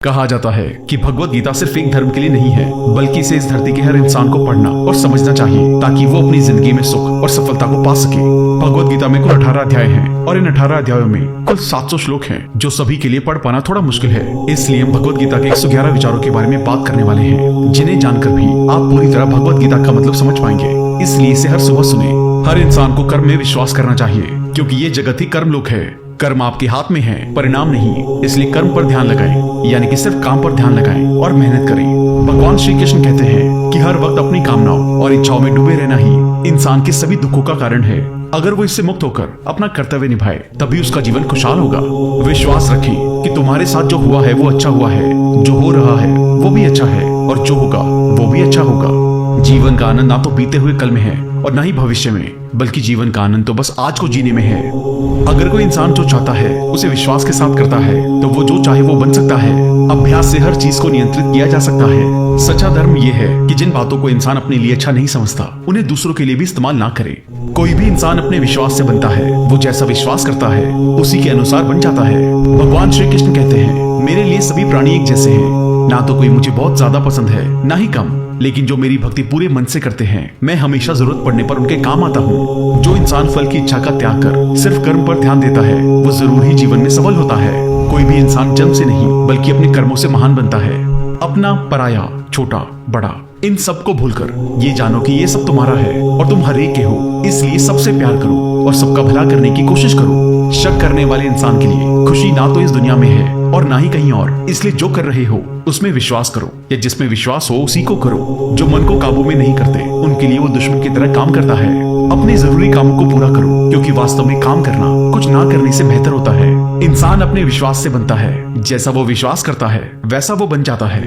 कहा जाता है कि भगवत गीता सिर्फ एक धर्म के लिए नहीं है, बल्कि इसे इस धरती के हर इंसान को पढ़ना और समझना चाहिए ताकि वो अपनी जिंदगी में सुख और सफलता को पा सके। भगवत गीता में कुल 18 अध्याय हैं और इन 18 अध्यायों में कुल 700 श्लोक हैं, जो सभी के लिए पढ़ पाना थोड़ा मुश्किल है। इसलिए हम भगवत गीता के 111 विचारों के बारे में बात करने वाले हैं, जिन्हें जानकर भी आप पूरी तरह भगवत गीता का मतलब समझ पाएंगे। इसलिए इसे हर सुबह सुने। हर इंसान को कर्म में विश्वास करना चाहिए, क्योंकि ये जगत ही कर्म लोक है। कर्म आपके हाथ में है, परिणाम नहीं। इसलिए कर्म पर ध्यान लगाएं, यानी कि सिर्फ काम पर ध्यान लगाएं और मेहनत करें। भगवान श्री कृष्ण कहते हैं कि हर वक्त अपनी कामनाओं और इच्छाओं में डूबे रहना ही इंसान के सभी दुखों का कारण है। अगर वो इससे मुक्त होकर अपना कर्तव्य निभाए, तभी उसका जीवन खुशहाल होगा। विश्वास रखें कि तुम्हारे साथ जो हुआ है वो अच्छा हुआ है, जो हो रहा है वो भी अच्छा है, और जो होगा वो भी अच्छा होगा। जीवन का आनंद ना तो बीते हुए कल में है और ना ही भविष्य में, बल्कि जीवन का आनंद तो बस आज को जीने में है। अगर कोई इंसान जो चाहता है उसे विश्वास के साथ करता है, तो वो जो चाहे वो बन सकता है। अभ्यास से हर चीज को नियंत्रित किया जा सकता है। सच्चा धर्म ये है कि जिन बातों को इंसान अपने लिए अच्छा नहीं समझता, उन्हें दूसरों के लिए भी इस्तेमाल ना करे। कोई भी इंसान अपने विश्वास से बनता है। वो जैसा विश्वास करता है उसी के अनुसार बन जाता है। भगवान श्री कृष्ण कहते हैं, मेरे लिए सभी प्राणी एक जैसे हैं। ना तो कोई मुझे बहुत ज्यादा पसंद है, ना ही कम, लेकिन जो मेरी भक्ति पूरे मन से करते हैं, मैं हमेशा जरूरत पड़ने पर उनके काम आता हूँ। जो इंसान फल की इच्छा का त्याग कर सिर्फ कर्म पर ध्यान देता है, वो जरूर ही जीवन में सफल होता है। कोई भी इंसान जन्म से नहीं, बल्कि अपने कर्मों से महान बनता है। अपना, पराया, छोटा, बड़ा, इन सब को भूलकर ये जानो कि ये सब तुम्हारा है और तुम हर एक के हो। इसलिए सबसे प्यार करो और सबका भला करने की कोशिश करो। शक करने वाले इंसान के लिए खुशी ना तो इस दुनिया में है और ना ही कहीं और। इसलिए जो कर रहे हो उसमें विश्वास करो, या जिसमें विश्वास हो उसी को करो। जो मन को काबू में नहीं करते, उनके लिए वो दुश्मन की तरह काम करता है। अपने जरूरी कामों को पूरा करो, क्योंकि वास्तव में काम करना कुछ ना करने से बेहतर होता है। इंसान अपने विश्वास से बनता है। जैसा वो विश्वास करता है वैसा वो बन जाता है।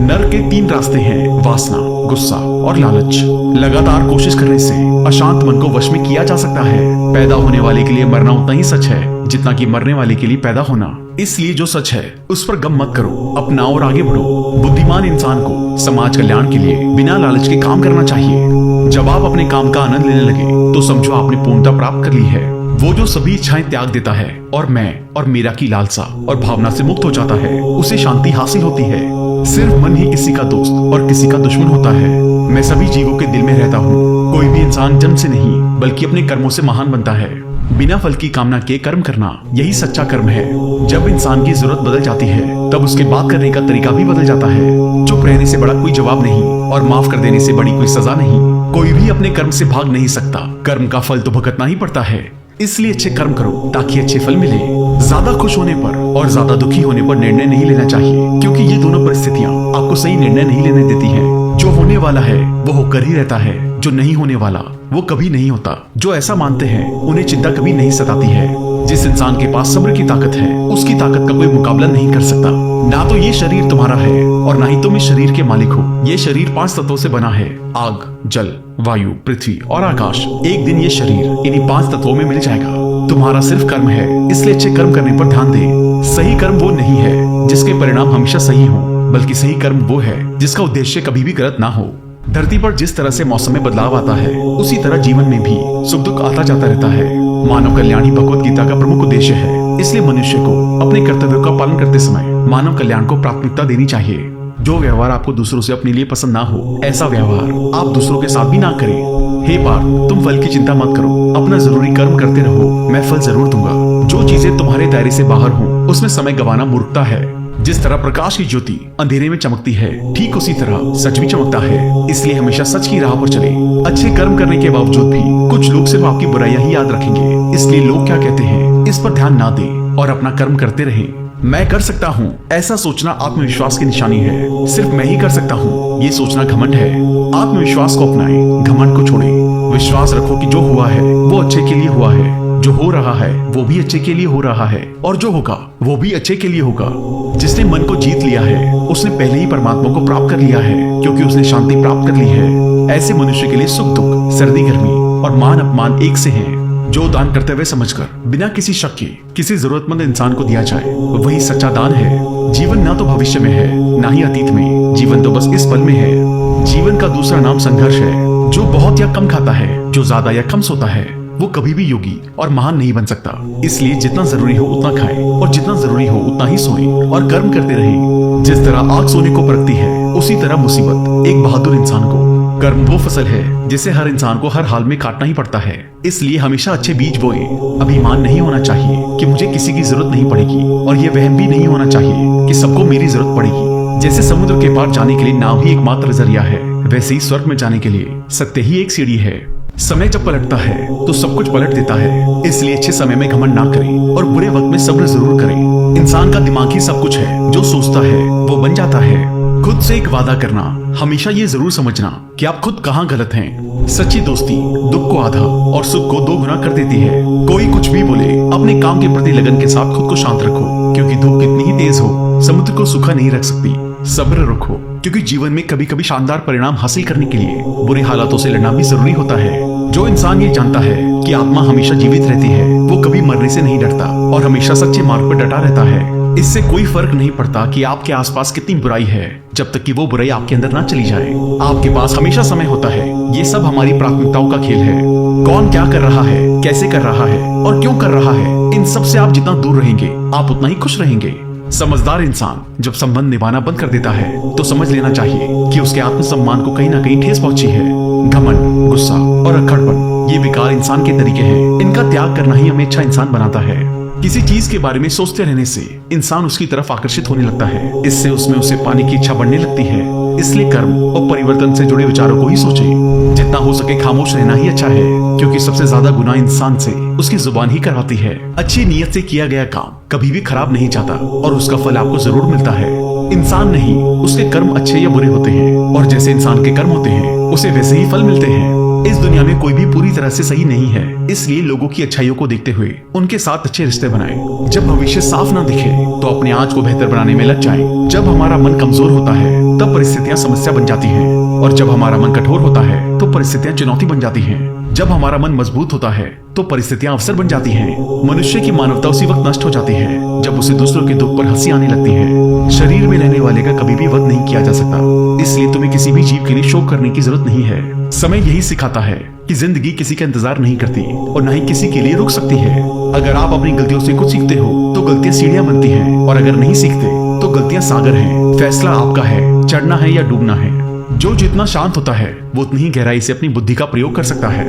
नर के 3 रास्ते हैं, वासना, गुस्सा और लालच। लगातार कोशिश करने से अशांत मन को वश में किया जा सकता है। पैदा होने वाले के लिए मरना उतना ही सच है जितना कि मरने वाले के लिए पैदा होना। इसलिए जो सच है उस पर गम मत करो, अपनाओ और आगे बढ़ो। बुद्धिमान इंसान को समाज कल्याण के लिए बिना लालच के काम करना चाहिए। जब आप अपने काम का आनंद लेने लगे, तो समझो आपने पूर्णता प्राप्त कर ली है। वो जो सभी इच्छाएं त्याग देता है और मैं और मेरा की लालसा और भावना से मुक्त हो जाता है, उसे शांति हासिल होती है। सिर्फ मन ही किसी का दोस्त और किसी का दुश्मन होता है। मैं सभी जीवों के दिल में रहता हूँ। कोई भी इंसान जन्म से नहीं, बल्कि अपने कर्मों से महान बनता है। बिना फल की कामना के कर्म करना, यही सच्चा कर्म है। जब इंसान की जरूरत बदल जाती है, तब उसके बात करने का तरीका भी बदल जाता है। चुप रहने से बड़ा कोई जवाब नहीं, और माफ कर देने से बड़ी कोई सजा नहीं। कोई भी अपने कर्म से भाग नहीं सकता। कर्म का फल तो भुगतना ही पड़ता है। इसलिए अच्छे कर्म करो ताकि अच्छे फल मिले। ज्यादा खुश होने पर और ज्यादा दुखी होने पर निर्णय नहीं लेना चाहिए, क्योंकि ये दोनों परिस्थितियाँ आपको सही निर्णय नहीं लेने देती हैं। जो होने वाला है वो होकर ही रहता है, जो नहीं होने वाला वो कभी नहीं होता। जो ऐसा मानते हैं उन्हें चिंता कभी नहीं सताती है। जिस इंसान के पास सब्र की ताकत है, उसकी ताकत का कोई मुकाबला नहीं कर सकता। ना तो ये शरीर तुम्हारा है और ना ही तुम इस शरीर के मालिक हो। ये शरीर 5 तत्वों से बना है, आग, जल, वायु, पृथ्वी और आकाश। एक दिन ये शरीर इन्हीं 5 तत्वों में मिल जाएगा। तुम्हारा सिर्फ कर्म है, इसलिए अच्छे कर्म करने पर ध्यान दे। सही कर्म वो नहीं है जिसके परिणाम हमेशा सही हो, बल्कि सही कर्म वो है जिसका उद्देश्य कभी भी गलत ना हो। धरती पर जिस तरह से मौसम में बदलाव आता है, उसी तरह जीवन में भी सुख दुख आता जाता रहता है। मानव कल्याण ही भगवत गीता का प्रमुख उद्देश्य है। इसलिए मनुष्य को अपने कर्तव्यों का पालन करते समय मानव कल्याण को प्राथमिकता देनी चाहिए। जो व्यवहार आपको दूसरों से अपने लिए पसंद ना हो, ऐसा व्यवहार आप दूसरों के साथ भी ना करें। हे पार्थ, तुम फल की चिंता मत करो, अपना जरूरी कर्म करते रहो, मैं फल जरूर दूंगा। जो चीजें तुम्हारे दायरे से बाहर हो, उसमें समय गंवाना मूर्खता है। जिस तरह प्रकाश की ज्योति अंधेरे में चमकती है, ठीक उसी तरह सच भी चमकता है। इसलिए हमेशा सच की राह पर चले। अच्छे कर्म करने के बावजूद भी कुछ लोग सिर्फ आपकी बुराइयां ही याद रखेंगे। इसलिए लोग क्या कहते हैं इस पर ध्यान ना दें और अपना कर्म करते रहें। मैं कर सकता हूँ, ऐसा सोचना आत्मविश्वास की निशानी है। सिर्फ मैं ही कर सकता हूँ, ये सोचना घमंड है। आत्मविश्वास को अपनाएं, घमंड को छोड़ें। विश्वास रखो कि जो हुआ है वो अच्छे के लिए हुआ है। जो हो रहा है वो भी अच्छे के लिए हो रहा है, और जो होगा वो भी अच्छे के लिए होगा। जिसने मन को जीत लिया है, उसने पहले ही परमात्मा को प्राप्त कर लिया है, क्योंकि उसने शांति प्राप्त कर ली है। ऐसे मनुष्य के लिए सुख दुख, सर्दी गर्मी और मान अपमान एक से हैं। जो दान करते हुए समझकर बिना किसी शक के किसी जरूरतमंद इंसान को दिया जाए, वही सच्चा दान है। जीवन ना तो भविष्य में है, ना ही अतीत में। जीवन तो बस इस पल में है। जीवन का दूसरा नाम संघर्ष है। जो बहुत या कम खाता है, जो ज्यादा या कम सोता है, वो कभी भी योगी और महान नहीं बन सकता। इसलिए जितना जरूरी हो उतना खाएं और जितना जरूरी हो उतना ही सोएं और कर्म करते रहें। जिस तरह आग सोने को परखती है, उसी तरह मुसीबत एक बहादुर इंसान को। कर्म वो फसल है जिसे हर इंसान को हर हाल में काटना ही पड़ता है। इसलिए हमेशा अच्छे बीज बोएं। अभिमान नहीं होना चाहिए कि मुझे किसी की जरूरत नहीं पड़ेगी, और ये वहम भी नहीं होना चाहिए कि सबको मेरी जरूरत पड़ेगी। जैसे समुद्र के पार जाने के लिए नाव ही एकमात्र जरिया है, वैसे ही स्वर्ग में जाने के लिए सत्य ही एक सीढ़ी है। समय जब पलटता है तो सब कुछ पलट देता है। इसलिए अच्छे समय में घमंड ना करें और बुरे वक्त में सब्र जरूर करें। इंसान का दिमाग ही सब कुछ है, जो सोचता है वो बन जाता है। खुद से एक वादा करना, हमेशा ये जरूर समझना कि आप खुद कहाँ गलत हैं। सच्ची दोस्ती दुख को आधा और सुख को 2 गुना कर देती है। कोई कुछ भी बोले, अपने काम के प्रति लगन के साथ खुद को शांत रखो, क्योंकि धूप कितनी ही तेज हो समुद्र को सूखा नहीं रख सकती। सब्र रखो, क्योंकि जीवन में कभी कभी शानदार परिणाम हासिल करने के लिए बुरे हालातों से लड़ना भी जरूरी होता है। जो इंसान ये जानता है कि आत्मा हमेशा जीवित रहती है, वो कभी मरने से नहीं डरता और हमेशा सच्चे मार्ग पर डटा रहता है। इससे कोई फर्क नहीं पड़ता कि आपके आसपास कितनी बुराई है, जब तक कि वो बुराई आपके अंदर ना चली जाए। आपके पास हमेशा समय होता है। ये सब हमारी प्राथमिकताओं का खेल है। कौन क्या कर रहा है, कैसे कर रहा है और क्यों कर रहा है, इन सब से आप जितना दूर रहेंगे, आप उतना ही खुश रहेंगे। समझदार इंसान जब संबंध निभाना बंद कर देता है तो समझ लेना चाहिए कि उसके आत्मसम्मान को कहीं ना कहीं ठेस पहुंची है। घमंड, गुस्सा और अक्खड़पन ये बेकार इंसान के तरीके हैं। इनका त्याग करना ही हमें अच्छा इंसान बनाता है। किसी चीज के बारे में सोचते रहने से इंसान उसकी तरफ आकर्षित होने लगता है। इससे उसमें उसे पाने की इच्छा बढ़ने लगती है। इसलिए कर्म और परिवर्तन से जुड़े विचारों को ही सोचें। जितना हो सके खामोश रहना ही अच्छा है, क्योंकि सबसे ज्यादा गुनाह इंसान से उसकी जुबान ही करवाती है। अच्छी नीयत से किया गया काम कभी भी खराब नहीं जाता और उसका फल आपको जरूर मिलता है। इंसान नहीं, उसके कर्म अच्छे या बुरे होते हैं, और जैसे इंसान के कर्म होते हैं उसे वैसे ही फल मिलते हैं। इस दुनिया में कोई भी पूरी तरह से सही नहीं है, इसलिए लोगों की अच्छाइयों को देखते हुए उनके साथ अच्छे रिश्ते बनाएं। जब भविष्य साफ ना दिखे तो अपने आज को बेहतर बनाने में लग जाएं। जब हमारा मन कमजोर होता है तब परिस्थितियां समस्या बन जाती हैं, और जब हमारा मन कठोर होता है तो परिस्थितियां चुनौती बन जाती हैं। जब हमारा मन मजबूत होता है तो परिस्थितियां अवसर बन जाती हैं। मनुष्य की मानवता उसी वक्त नष्ट हो जाती है जब उसे दूसरों के दुख पर हंसी आने लगती है। शरीर में रहने वाले का कभी भी वध नहीं किया जा सकता, इसलिए तुम्हें किसी भी जीव के लिए शोक करने की जरूरत नहीं है। समय यही सिखाता है कि जिंदगी किसी का इंतजार नहीं करती और न ही किसी के लिए रुक सकती है। अगर आप अपनी गलतियों से कुछ सीखते हो तो गलतियां सीढ़ियां बनती हैं, और अगर नहीं सीखते तो गलतियां सागर हैं। फैसला आपका है, चढ़ना है या डूबना है। जो जितना शांत होता है वो उतनी ही गहराई से अपनी बुद्धि का प्रयोग कर सकता है।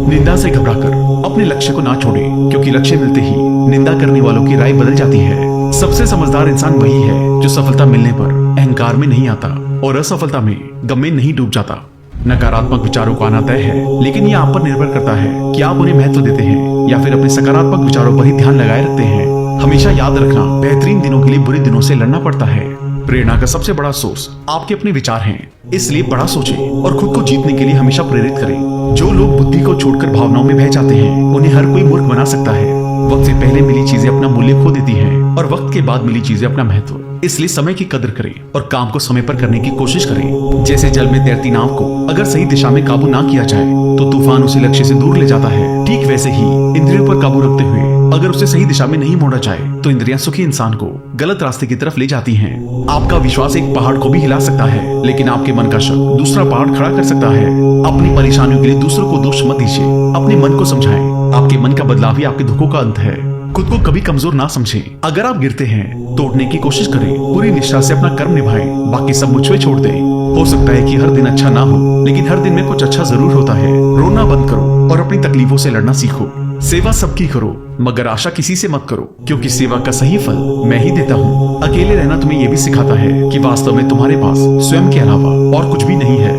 निंदा से घबराकर अपने लक्ष्य को ना छोड़ें, क्योंकि लक्ष्य मिलते ही निंदा करने वालों की राय बदल जाती है। सबसे समझदार इंसान वही है जो सफलता मिलने पर अहंकार में नहीं आता और असफलता में गम में नहीं डूब जाता। नकारात्मक विचारों को आना तय है, लेकिन ये आप पर निर्भर करता है कि आप उन्हें महत्व देते हैं या फिर अपने सकारात्मक विचारों पर ही ध्यान लगाए रखते हैं। हमेशा याद रखना, बेहतरीन दिनों के लिए बुरे दिनों से लड़ना पड़ता है। प्रेरणा का सबसे बड़ा सोर्स आपके अपने विचार हैं, इसलिए बड़ा सोचें और खुद को जीतने के लिए हमेशा प्रेरित करें। जो लोग बुद्धि को छोड़कर भावनाओं में बह जाते हैं, उन्हें हर कोई मूर्ख बना सकता है। वक्त से पहले मिली चीजें अपना मूल्य खो देती हैं, और वक्त के बाद मिली चीजें अपना महत्व। इसलिए समय की कदर करें और काम को समय पर करने की कोशिश करें। जैसे जल में तैरती नाव को अगर सही दिशा में काबू ना किया जाए तो तूफान उसे लक्ष्य से दूर ले जाता है। ठीक वैसे ही इंद्रियों पर काबू रखते हुए अगर उसे सही दिशा में नहीं मोड़ा जाए तो इंद्रियां सुखी इंसान को गलत रास्ते की तरफ ले जाती हैं। आपका विश्वास एक पहाड़ को भी हिला सकता है, लेकिन आपके मन का शक दूसरा पहाड़ खड़ा कर सकता है। अपनी परेशानियों के लिए दूसरों को दोष मत दीजिए, अपने मन को समझाएं। आपके मन का बदलाव ही आपके दुखों का अंत है। खुद को कभी कमजोर ना समझें। अगर आप गिरते हैं तो उठने की कोशिश करें। पूरी निष्ठा से अपना कर्म निभाएं, बाकी सब मुझ पे छोड़ दें। हो सकता है कि हर दिन अच्छा ना हो, लेकिन हर दिन में कुछ अच्छा जरूर होता है। रोना बंद करो और अपनी तकलीफों से लड़ना सीखो। सेवा सबकी करो, मगर आशा किसी से मत करो, क्योंकि सेवा का सही फल मैं ही देता हूँ। अकेले रहना तुम्हें यह भी सिखाता है कि वास्तव में तुम्हारे पास स्वयं के अलावा और कुछ भी नहीं है।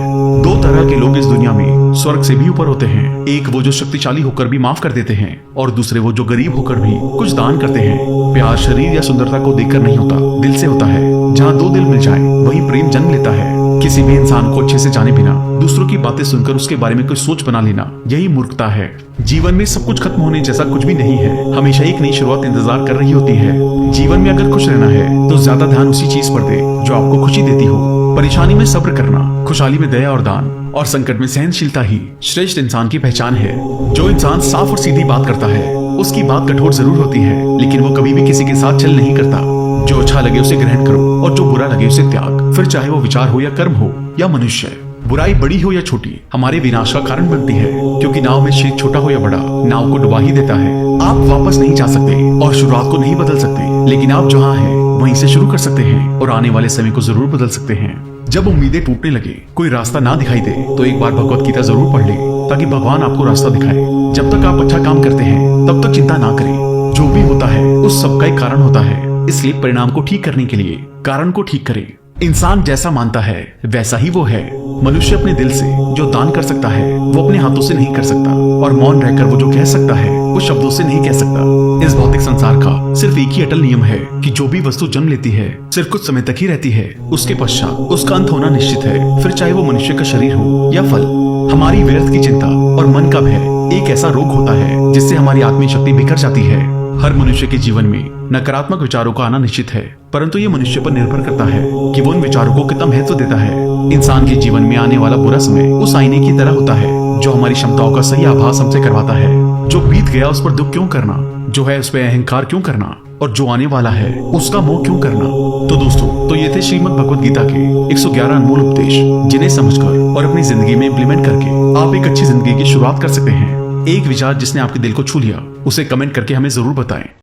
2 तरह के लोग इस दुनिया में स्वर्ग से भी ऊपर होते हैं। एक वो जो शक्तिशाली होकर भी माफ कर देते हैं, और दूसरे वो जो गरीब होकर भी कुछ दान करते हैं। प्यार शरीर या सुंदरता को देखकर नहीं होता, दिल से होता है। जहाँ 2 दिल मिल जाए वही प्रेम जन्म लेता है। किसी भी इंसान को अच्छे से जाने बिना दूसरों की बातें सुनकर उसके बारे में कोई सोच बना लेना, यही मूर्खता है। जीवन में सब कुछ खत्म होने जैसा कुछ भी नहीं है। हमेशा एक नई शुरुआत इंतजार कर रही होती है। जीवन में अगर खुश रहना है तो ज्यादा ध्यान उसी चीज पर दे जो आपको खुशी देती हो। परेशानी में सब्र करना, खुशहाली में दया और दान, और संकट में सहनशीलता ही श्रेष्ठ इंसान की पहचान है। जो इंसान साफ और सीधी बात करता है उसकी बात कठोर जरूर होती है, लेकिन वो कभी भी किसी के साथ छल नहीं करता। जो अच्छा लगे उसे ग्रहण करो और जो बुरा लगे उसे त्याग, फिर चाहे वो विचार हो या कर्म हो या मनुष्य। बुराई बड़ी हो या छोटी हमारे विनाश का कारण बनती है, क्योंकि नाव में छेद छोटा हो या बड़ा नाव को डुबा ही देता है। आप वापस नहीं जा सकते और शुरुआत को नहीं बदल सकते, लेकिन आप जहाँ हैं वहीं से शुरू कर सकते हैं और आने वाले समय को जरूर बदल सकते हैं। जब उम्मीदें टूटने लगे, कोई रास्ता ना दिखाई दे, तो एक बार भगवत गीता जरूर पढ़ ले, ताकि भगवान आपको रास्ता दिखाए। जब तक आप अच्छा काम करते हैं तब तक चिंता ना करें। जो भी होता है उस सब का एक कारण होता है, इसलिए परिणाम को ठीक करने के लिए कारण को ठीक करें। इंसान जैसा मानता है वैसा ही वो है। मनुष्य अपने दिल से जो दान कर सकता है वो अपने हाथों से नहीं कर सकता, और मौन रहकर वो जो कह सकता है वो शब्दों से नहीं कह सकता। इस भौतिक संसार का सिर्फ एक ही अटल नियम है कि जो भी वस्तु जन्म लेती है सिर्फ कुछ समय तक ही रहती है, उसके पश्चात उसका अंत होना निश्चित है, फिर चाहे वो मनुष्य का शरीर हो या फल। हमारी व्यर्थ की चिंता और मन का भय एक ऐसा रोग होता है जिससे हमारी आत्मीय शक्ति बिखर जाती है। हर मनुष्य के जीवन में नकारात्मक विचारों का आना निश्चित है, परंतु ये मनुष्य पर निर्भर करता है कि वो उन विचारों को कितना महत्व देता है। इंसान के जीवन में आने वाला बुरा समय उस आईने की तरह होता है जो हमारी क्षमताओं का सही आभास हमसे करवाता है। जो बीत गया उस पर दुख क्यों करना, जो है उस पर अहंकार क्यों करना, और जो आने वाला है उसका मोह क्यों करना। तो दोस्तों, तो ये थे श्रीमद् भगवद गीता के 111 अनमोल उपदेश, जिन्हें समझकर और अपनी जिंदगी में इम्प्लीमेंट करके आप एक अच्छी जिंदगी की शुरुआत कर सकते हैं। एक विचार जिसने आपके दिल को छू लिया उसे कमेंट करके हमें जरूर बताएं।